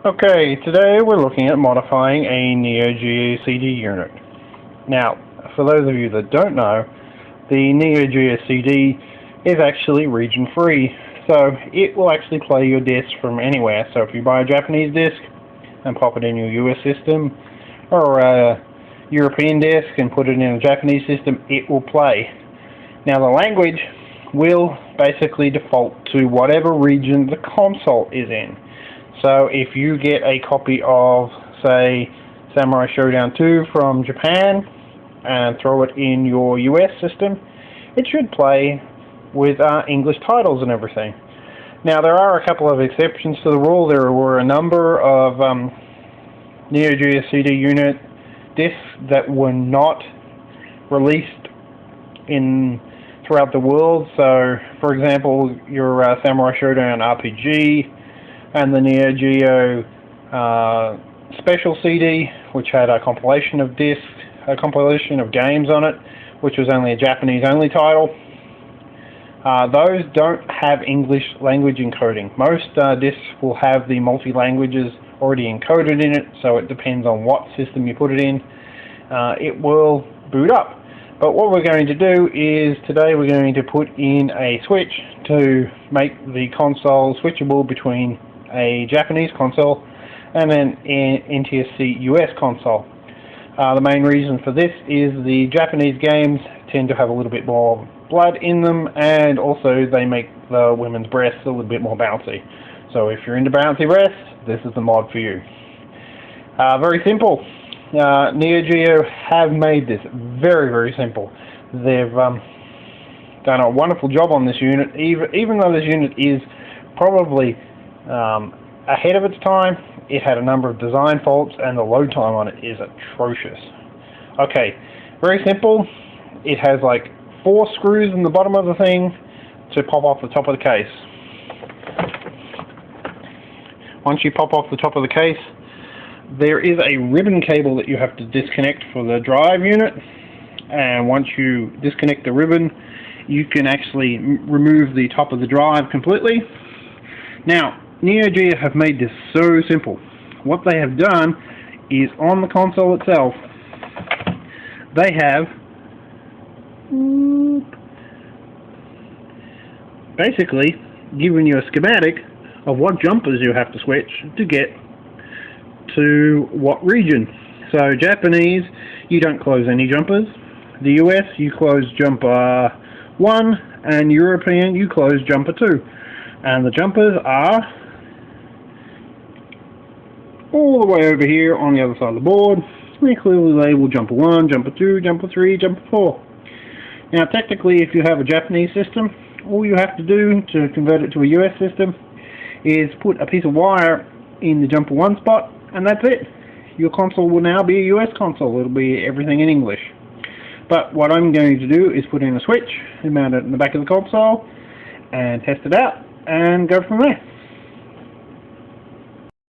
Okay, today we're looking at modifying a Geo CD unit. Now, for those of you that don't know, the Geo CD is actually region free, so it will actually play your disc from anywhere. So if you buy a Japanese disc and pop it in your US system, or a European disc and put it in a Japanese system, it will play. Now the language will basically default to whatever region the console is in. So if you get a copy of, say, Samurai Showdown 2 from Japan and throw it in your US system, it should play with English titles and everything. Now there are a couple of exceptions to the rule. There were a number of Geo CD unit discs that were not released throughout the world. So, for example, your Samurai Showdown RPG and the Geo Special CD, which had a compilation of discs, a compilation of games on it, which was only a Japanese-only title. Those don't have English language encoding. Most discs will have the multi-languages already encoded in it, so it depends on what system you put it in. It will boot up. But what we're going to do is today we're going to put in a switch to make the console switchable between a Japanese console and an NTSC US console. The main reason for this is the Japanese games tend to have a little bit more blood in them, and also they make the women's breasts a little bit more bouncy. So if you're into bouncy breasts, this is the mod for you. Very simple. Neo Geo have made this very, very simple. They've done a wonderful job on this unit, even though this unit is probably ahead of its time. It had a number of design faults, and the load time on it is atrocious. Okay, very simple. It has like 4 screws in the bottom of the thing to pop off the top of the case. Once you pop off the top of the case, there is a ribbon cable that you have to disconnect for the drive unit, and once you disconnect the ribbon, you can actually remove the top of the drive completely. Now, Neo Geo have made this so simple. What they have done is, on the console itself, they have basically given you a schematic of what jumpers you have to switch to get to what region. So Japanese, you don't close any jumpers. The US, you close jumper 1, and European, you close jumper 2. And the jumpers are all the way over here on the other side of the board. We clearly label jumper 1, jumper 2, jumper 3, jumper 4. Now technically, if you have a Japanese system, all you have to do to convert it to a US system is put a piece of wire in the jumper 1 spot, and that's it. Your console will now be a US console. It'll be everything in English. But what I'm going to do is put in a switch and mount it in the back of the console and test it out and go from there.